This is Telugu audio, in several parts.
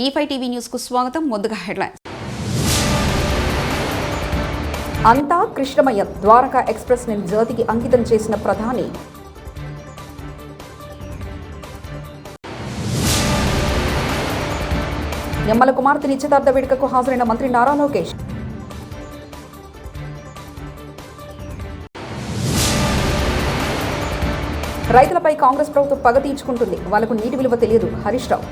E5 టీవీ న్యూస్ కు స్వాగతం. ముందుగా హెడ్లైన్స్. అంతా కృష్ణమయం. ద్వారకా ఎక్స్‌ప్రెస్ ని జ్యోతికి అంకితం చేసిన ప్రధాని. నిమ్మల కుమార్తె నిశ్చితార్థ వేడుకకు హాజరైన మంత్రి నారా లోకేష్. రైతులపై కాంగ్రెస్ ప్రభుత్వం పగ తీర్చుకుంటుంది. వాళ్లకు నీటి విలువ తెలియదు. హరీష్ రావు.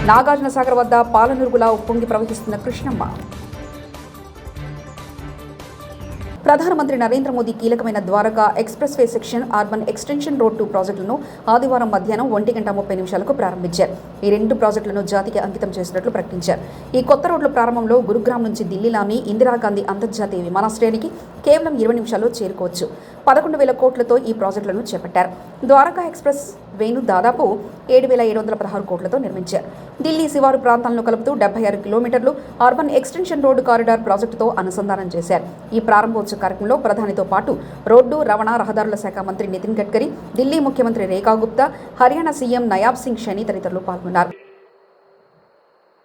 నాగార్జున సాగర్ వద్ద పాలనురుగులా ఉప్పొంగి ప్రవహిస్తున్న కృష్ణమ్మ. ప్రధానమంత్రి నరేంద్ర మోదీ కీలకమైన Dwarka expressway section urban extension road 2 ప్రాజెక్టులను ఆదివారం మధ్యాహ్నం 1:30 ప్రారంభించారు. ఈ 2 ప్రాజెక్టులను జాతికి అంకితం చేసినట్లు ప్రకటించారు. ఈ కొత్త రోడ్ల ప్రారంభంలో గురుగ్రామ్ నుంచి ఢిల్లీలోని ఇందిరాగాంధీ అంతర్జాతీయ విమానాశ్రయానికి కేవలం 20 నిమిషాల్లో చేరుకోవచ్చు. 11,000 కోట్లతో ఈ ప్రాజెక్టులను చేపట్టారు. ద్వారకా ఎక్స్‌ప్రెస్ వేను దాదాపు 7,716 కోట్లతో నిర్మించారు. ఢిల్లీ శివారు ప్రాంతాలను కలుపుతూ 76 కిలోమీటర్లు అర్బన్ ఎక్స్‌టెన్షన్ రోడ్డు కారిడార్ ప్రాజెక్టుతో అనుసంధానం చేశారు. ఈ ప్రారంభోత్సవ కార్యక్రమంలో ప్రధానితో పాటు రోడ్డు రవాణా రహదారుల శాఖ మంత్రి నితిన్ గడ్కరీ, ఢిల్లీ ముఖ్యమంత్రి రేఖా గుప్తా, హర్యానా సీఎం నయాబ్ సింగ్ షని తదితరులు పాల్గొన్నారు.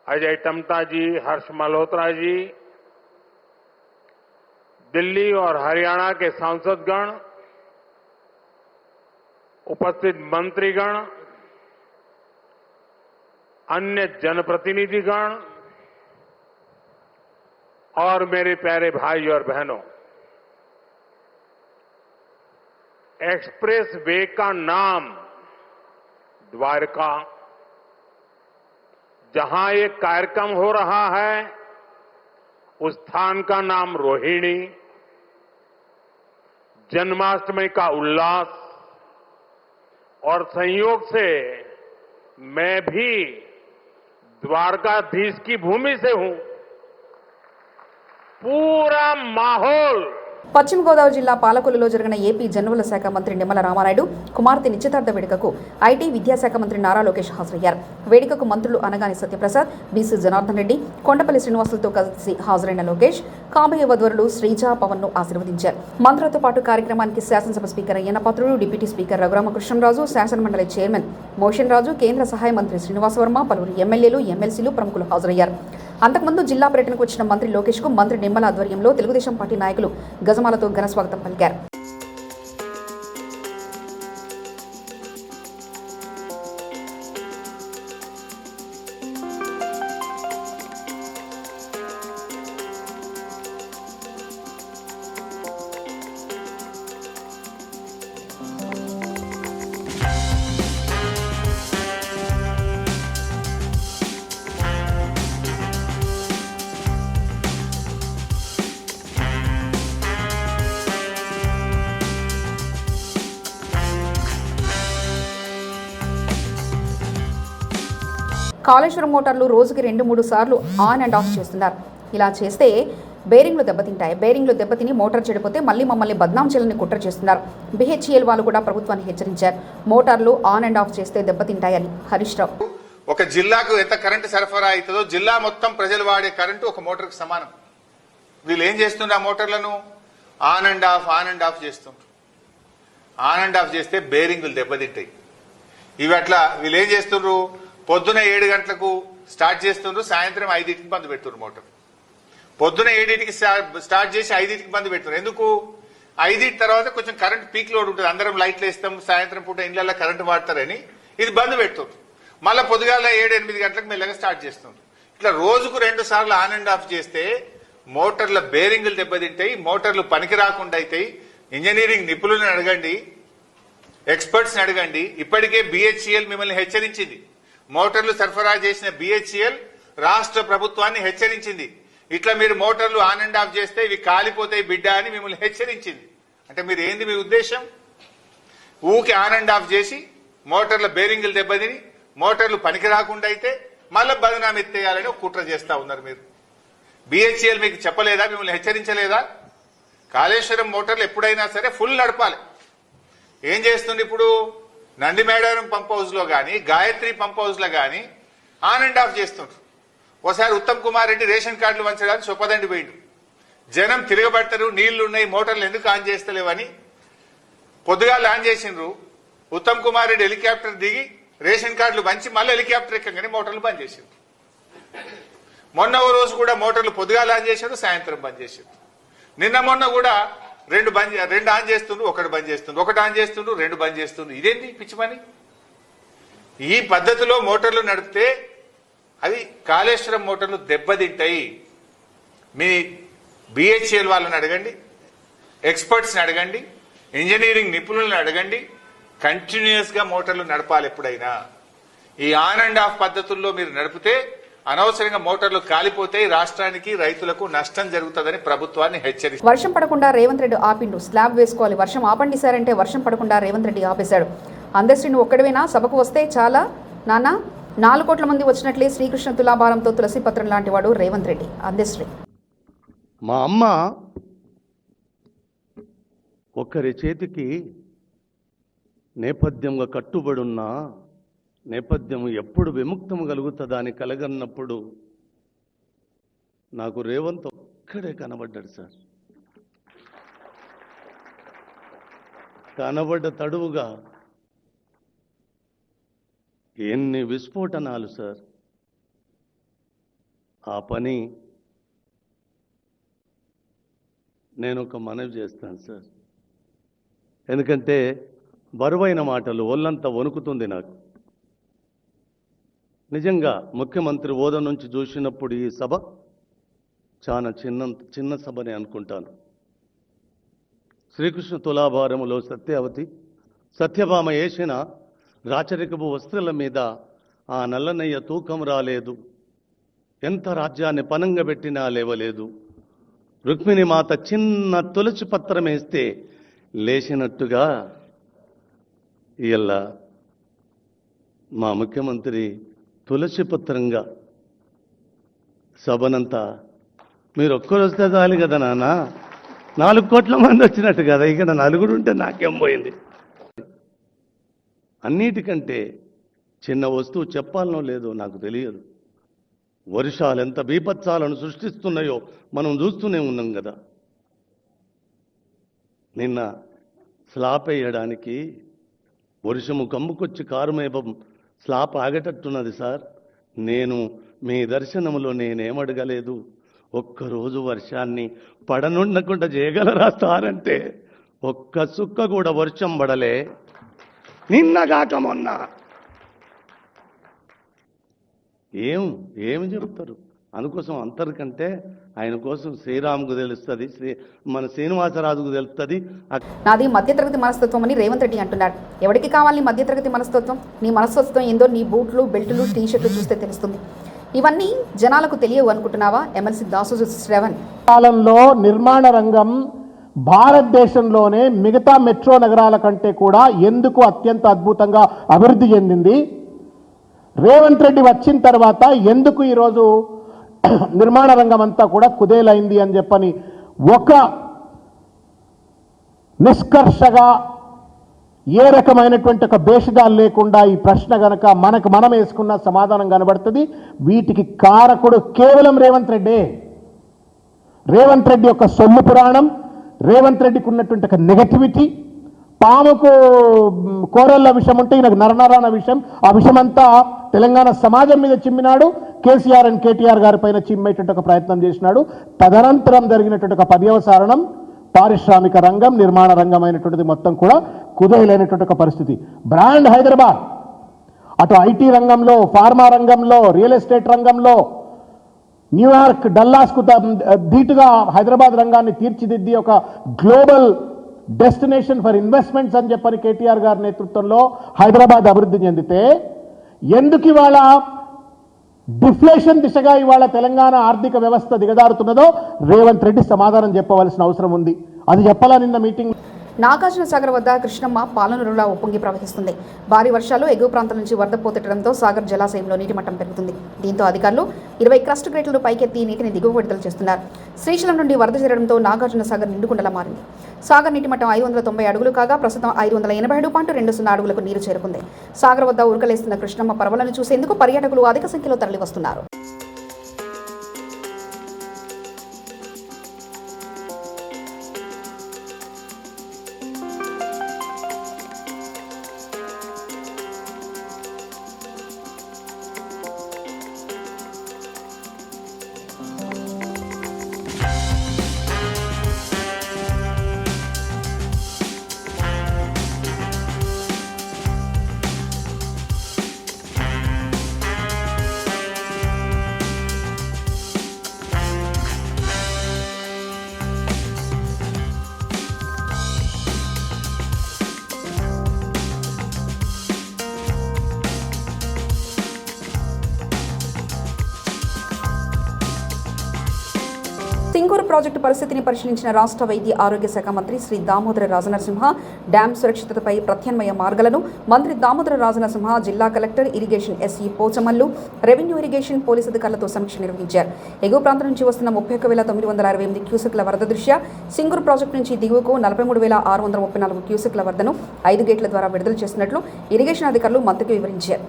अजय टम्टा जी, हर्ष मल्होत्रा जी, दिल्ली और हरियाणा के सांसदगण, उपस्थित मंत्रीगण, अन्य जनप्रतिनिधिगण और मेरे प्यारे भाई और बहनों, एक्सप्रेस वे का नाम द्वारका, जहां एक कार्यक्रम हो रहा है उस स्थान का नाम रोहिणी, जन्माष्टमी का उल्लास और संयोग से मैं भी द्वारकाधीश की भूमि से हूं. पूरा माहौल. పశ్చిమ గోదావరి జిల్లా పాలకొల్లులో జరిగిన ఏపీ జన్నుల శాఖ మంత్రి నిమ్మల రామానాయుడు కుమార్తె నిశ్చితార్థ వేడుకకు ఐటీ విద్యాశాఖ మంత్రి నారా లోకేష్ హాజరయ్యారు. వేడుకకు మంత్రులు అనగాని సత్యప్రసాద్, బీసీ జనార్దన్ రెడ్డి, కొండపల్లి శ్రీనివాసులతో కలిసి హాజరైన లోకేష్ కాబోయే వధువరులు శ్రీజ, పవన్ ను ఆశీర్వదించారు. మంత్రులతో పాటు కార్యక్రమానికి శాసనసభ speaker Ayyanna Patrudu, deputy speaker Raghuramakrishnaraju, శాసనమండలి చైర్మన్ మోషన్ రాజు, కేంద్ర సహాయ మంత్రి శ్రీనివాసవర్మ, పలువురు ఎమ్మెల్యేలు, ఎమ్మెల్సీలు ప్రముఖులు హాజరయ్యారు. అంతకుముందు జిల్లా పర్యటనకు వచ్చిన మంత్రి లోకేష్ కు మంత్రి నిమ్మల ఆధ్వర్యంలో తెలుగుదేశం పార్టీ నాయకులు గజమాలతో ఘన స్వాగతం పలికారు. కాళేశ్వరం మోటార్లు రోజుకి 2-3 సార్లు ఆన్ అండ్ ఆఫ్ చేస్తున్నారు. ఇలా చేస్తే బేరింగ్లు దెబ్బతింటాయి. బేరింగ్లు దెబ్బతిని మోటార్ చెడిపోతే మళ్ళీ మమ్మల్ని బద్నాం చేయాలని కుట్ర చేస్తున్నారు. BHEL వాళ్ళు కూడా ప్రభుత్వాన్ని హెచ్చరించారు. మోటార్లు ఆన్ అండ్ ఆఫ్ చేస్తే దెబ్బతింటాయని. హరీష్ రావు. ఒక జిల్లాకు ఎంత కరెంటు సరఫరా అవుతుందో జిల్లా మొత్తం ప్రజలు వాడే కరెంటు ఒక మోటార్కి సమానం. వీళ్ళు ఏం చేస్తుండ్రు? ఆ మోటార్లను ఆన్ అండ్ ఆఫ్ చేస్తుండ్రు. ఆన్ అండ్ ఆఫ్ చేస్తే బేరింగులు దెబ్బతింటాయి. ఇవి అట్లా వీళ్ళు ఏం చేస్తుండ్రు? పొద్దున 7 గంటలకు స్టార్ట్ చేస్తుండ్రు, సాయంత్రం 5కి బంద్ పెడుతున్నారు మోటార్. పొద్దున 7కి స్టార్ట్ చేసి 5కి బంద్ పెడుతున్నారు. ఎందుకు? 5 తర్వాత కొంచెం కరెంట్ పీక్ లోడ్ ఉంటుంది, అందరం లైట్లు వేస్తాం, సాయంత్రం పూట ఇళ్లలో కరెంట్ వాడతారని ఇది బంద్ పెడుతుంది. మళ్ళీ పొద్దుగాల 7-8 గంటలకు మెల్లగా స్టార్ట్ చేస్తున్నారు. ఇట్లా రోజుకు 2 సార్లు ఆన్ అండ్ ఆఫ్ చేస్తే మోటార్ల బేరింగులు దెబ్బతింటాయి, మోటార్లు పనికి రాకుండా అవుతాయి. ఇంజనీరింగ్ నిపుణులను అడగండి, ఎక్స్పర్ట్స్ ని అడగండి. ఇప్పటికే BHEL మిమ్మల్ని హెచ్చరించింది. మోటార్లు సరఫరా చేసిన BHEL రాష్ట్ర ప్రభుత్వాన్ని హెచ్చరించింది. ఇట్లా మీరు మోటార్లు ఆన్ అండ్ ఆఫ్ చేస్తే ఇవి కాలిపోతాయి బిడ్డ అని మిమ్మల్ని హెచ్చరించింది. అంటే మీరు ఏంది మీ ఉద్దేశం? ఊకి ఆన్ అండ్ ఆఫ్ చేసి మోటార్ల బేరింగులు దెబ్బతిని మోటార్లు పనికి రాకుండా అయితే మళ్ళీ బదనాం ఎత్తేయాలని ఒక కుట్ర చేస్తా ఉన్నారు మీరు. BHEL మీకు చెప్పలేదా? మిమ్మల్ని హెచ్చరించలేదా? కాళేశ్వరం మోటార్లు ఎప్పుడైనా సరే ఫుల్ నడపాలి. ఏం చేస్తుంది ఇప్పుడు? నంది మేడారం పంప్ హౌస్ లో గానీ, గాయత్రి పంప్ హౌస్ లో గానీ ఆన్ అండ్ ఆఫ్ చేస్తుండ్రు. ఒకసారి ఉత్తమ్ కుమార్ రెడ్డి రేషన్ కార్డులు వంచడానికి చొప్పదండి పోయిండు. జనం తిరగబడతారు, నీళ్లున్నాయి, మోటార్లు ఎందుకు ఆన్ చేస్తలేవని పొద్దుగా ల్యాండ్ చేసిండ్రు. ఉత్తమ్ కుమార్ రెడ్డి హెలికాప్టర్ దిగి రేషన్ కార్డులు పంచి మళ్ళీ హెలికాప్టర్ ఎక్కగానే మోటార్లు బంద్ చేసిండ్రు. మొన్న ఓ రోజు కూడా మోటార్లు పొద్దుగా ల్యాండ్ చేశారు, సాయంత్రం బంద్ చేశారు. నిన్న మొన్న కూడా రెండు ఆన్ చేస్తుండ్రు, ఒకటి బంద్ చేస్తుండ్రు, ఒకటి ఆన్ చేస్తుండ్రు, రెండు బంద్ చేస్తుండ్రు. ఇదేంటి పిచ్చి పని? ఈ పద్ధతిలో మోటార్లు నడిపితే అవి కాళేశ్వరం మోటార్లు దెబ్బతింటాయి. మీ బిహెచ్ఎల్ వాళ్ళని అడగండి, ఎక్స్పర్ట్స్ని అడగండి, ఇంజనీరింగ్ నిపుణులను అడగండి. కంటిన్యూస్ గా మోటార్లు నడపాలి. ఎప్పుడైనా ఈ ఆన్ అండ్ ఆఫ్ పద్ధతుల్లో మీరు నడిపితే అనవసరంగా మోటార్లు కాలిపోతాయి, రాష్ట్రానికి రైతులకు నష్టం జరుగుతుందని ప్రభుత్వాన్ని హెచ్చరిస్తారు. వర్షం పడకుండా రేవంత్ రెడ్డి ఆపిండు. స్లాబ్ వేసుకోవాలి, వర్షం ఆపండి సార్ అంటే వర్షం పడకుండా రేవంత్ రెడ్డి ఆపేశాడు. అందశ్రీని ఒక్కడివేనా, సభకు వస్తే చాలా నాన్న 4 కోట్ల మంది వచ్చినట్లే శ్రీకృష్ణ తులాభారంతో తులసి పత్రం లాంటి వాడు రేవంత్ రెడ్డి. అందశ్రీ మా అమ్మ ఒకరి చేతికి నేపథ్యంగా కట్టుబడున్న నేపథ్యం ఎప్పుడు విముక్తం కలుగుతుందా అని కలగన్నప్పుడు నాకు రేవంత్ ఒక్కడే కనబడ్డాడు సార్. కనబడ్డ తడువుగా ఎన్ని విస్ఫోటనాలు సార్. ఆ పని నేను ఒక మనవి చేస్తాను సార్. ఎందుకంటే బరువైన మాటలు, ఒళ్ళంతా వణుకుతుంది నాకు. నిజంగా ముఖ్యమంత్రి హోదా నుంచి చూసినప్పుడు ఈ సభ చాలా చిన్న సభని అనుకుంటాను. శ్రీకృష్ణ తులాభారములో సత్యభామ వేసిన రాచరికపు వస్త్రాల మీద ఆ నల్లనయ్య తూకం రాలేదు, ఎంత రాజ్యాన్ని పనంగా పెట్టినా లేవలేదు. రుక్మిణి మాత చిన్న తులసి పత్రం వేస్తే లేచినట్టుగా ఇలా మా ముఖ్యమంత్రి తులసి పత్రంగా సభనంతా మీరు ఒక్కరు వస్తే చాలు కదా నాన్న, 4 కోట్ల మంది వచ్చినట్టు కదా, ఇక్కడ 4 ఉంటే నాకేం పోయింది. అన్నిటికంటే చిన్న వస్తువు చెప్పాలనో లేదో నాకు తెలియదు. వర్షాలు ఎంత బీభత్సాలను సృష్టిస్తున్నాయో మనం చూస్తూనే ఉన్నాం కదా. నిన్న స్లాబ్ వేయడానికి వర్షము కమ్ముకొచ్చి కారుమేపం స్లాబ్ ఆగేటట్టున్నది సార్. నేను మీ దర్శనంలో నేనేమడగలేదు, ఒక్కరోజు వర్షాన్ని పడనుండకుండా చేయగలరా సార్ అంటే ఒక్క సుక్క కూడా వర్షం పడలే. నిన్నగాక మొన్న ఏమి చెప్తారు? అందుకోసం అంతరికంటే ఆయన కోసం శ్రీరాముకు తెలుస్తుంది, మన శ్రీనివాసరాజుకు తెలుస్తుంది. నాది మధ్యతరగతి మనస్తత్వం అని రేవంత్ రెడ్డి అంటున్నాడు. ఎవరికి కావాలి మధ్యతరగతి మనస్తత్వం? నీ మనస్తత్వం ఏందో నీ బూట్లు, బెల్టులు, టీషర్ట్లు చూస్తే తెలుస్తుంది. ఇవన్నీ జనాలకు తెలియవు అనుకుంటున్నావా? ఎమ్మెల్సీ దాసు శ్రవణ్ కాలంలో నిర్మాణ రంగం భారతదేశంలోనే మిగతా మెట్రో నగరాల కంటే కూడా ఎందుకు అత్యంత అద్భుతంగా అభివృద్ధి చెందింది? రేవంత్ రెడ్డి వచ్చిన తర్వాత ఎందుకు ఈరోజు నిర్మాణ రంగం అంతా కూడా కుదేలైంది అని చెప్పని ఒక నిష్కర్షగా ఏ రకమైనటువంటి ఒక భేషజాలు లేకుండా ఈ ప్రశ్న గనక మనం వేసుకున్న సమాధానం కనబడుతుంది. వీటికి కారకుడు కేవలం రేవంత్ రెడ్డి. రేవంత్ రెడ్డి యొక్క సొమ్ము పురాణం, రేవంత్ రెడ్డికి ఉన్నటువంటి ఒక నెగటివిటీ, పాముకు కోరల్ల విషయం ఉంటే ఈయనకు నరనరాన విషయం, ఆ విషయమంతా తెలంగాణ సమాజం మీద చిమ్మినాడు. కేసీఆర్ అండ్ కేటీఆర్ గారి పైన చిమ్మేటువంటి ఒక ప్రయత్నం చేసినాడు. తదనంతరం జరిగినటువంటి ఒక పర్యవసానం పారిశ్రామిక రంగం, నిర్మాణ రంగం అయినటువంటిది మొత్తం కూడా కుదేలైనటువంటి ఒక పరిస్థితి. బ్రాండ్ హైదరాబాద్ అటు ఐటీ రంగంలో, ఫార్మా రంగంలో, రియల్ ఎస్టేట్ రంగంలో న్యూయార్క్, డల్లాస్కు ధీటుగా హైదరాబాద్ రంగాన్ని తీర్చిదిద్ది ఒక గ్లోబల్ డెస్టినేషన్ ఫర్ ఇన్వెస్ట్మెంట్స్ అని చెప్పని కేటీఆర్ గారి నేతృత్వంలో హైదరాబాద్ అభివృద్ధి చెందితే ఎందుకు ఇవాళ డిఫ్లేషన్ దిశగా ఇవాళ తెలంగాణ ఆర్థిక వ్యవస్థ దిగజారుతున్నదో రేవంత్ రెడ్డి సమాధానం చెప్పవలసిన అవసరం ఉంది. అది చెప్పాలా నిన్న మీటింగ్. నాగార్జున సాగర్ వద్ద కృష్ణమ్మ పాలనరులా ఉప్పొంగి ప్రవహిస్తుంది. భారీ వర్షాలు ఎగువ ప్రాంతం నుంచి వరద పోతెట్టడంతో సాగర్ జలాశయంలో నీటి మట్టం పెరుగుతుంది. దీంతో అధికారులు 20 క్రస్ట్ గ్రేట్లను పైకెత్తి నీటిని దిగువ విడుదల చేస్తున్నారు. శ్రీశైలం నుండి వరద చేరడంతో నాగార్జున సాగర్ నిండుకుండలా మారింది. సాగర్ నీటి మట్టం 590 అడుగులు కాగా ప్రస్తుతం 587.20 అడుగులకు నీరు చేరుకుంది. సాగర్ వద్ద ఉరకలేస్తున్న కృష్ణమ్మ పర్వలను చూసేందుకు పర్యాటకులు అధిక సంఖ్యలో తరలివస్తున్నారు. సింగూరు ప్రాజెక్టు పరిస్థితిని పరిశీలించిన రాష్ట్ర వైద్య ఆరోగ్య శాఖ మంత్రి శ్రీ దామోదర రాజనరసింహ డ్యాం సురక్షితపై ప్రత్యామ్నాయ మార్గాలను మంత్రి దామోదర రాజనరసింహ జిల్లా collector irrigation SE Pochamallu revenue irrigation police అధికారులతో సమీక్ష నిర్వహించారు. ఎగువ ప్రాంతం నుంచి వస్తున్న 31,968 క్యూసెక్ల వరద దృష్ట్యా సింగూరు ప్రాజెక్టు నుంచి దిగువకు 43,634 క్యూసెక్ల వరదను 5 గేట్ల ద్వారా విడుదల చేస్తున్నట్లు ఇరిగేషన్ అధికారులు మంత్రికి వివరించారు.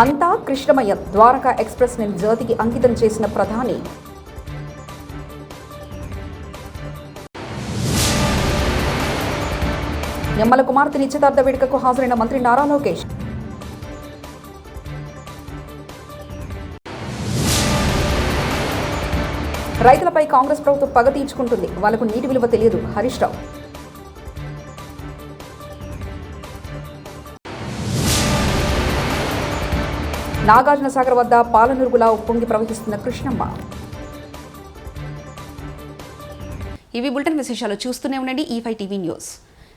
అంతా కృష్ణమయం. ద్వారకా ఎక్స్ప్రెస్ ని జ్యోతికి అంకితం చేసిన ప్రధాని. నిమ్మల కుమార్తె నిశ్చితార్థ వేడుకకు హాజరైన మంత్రి నారా లోకేష్. రైతులపై కాంగ్రెస్ ప్రభుత్వం పగ తీర్చుకుంటుంది, వాళ్లకు నీటి విలువ తెలియదు హరీష్ రావు. నాగార్జున సాగర్ వద్ద పాలనురుగులా ఉప్పొంగి ప్రవహిస్తున్న కృష్ణమ్మ. ఇవి బులెటిన్ విశేషాలు. చూస్తూనే ఉండండి E5 టీవీ న్యూస్.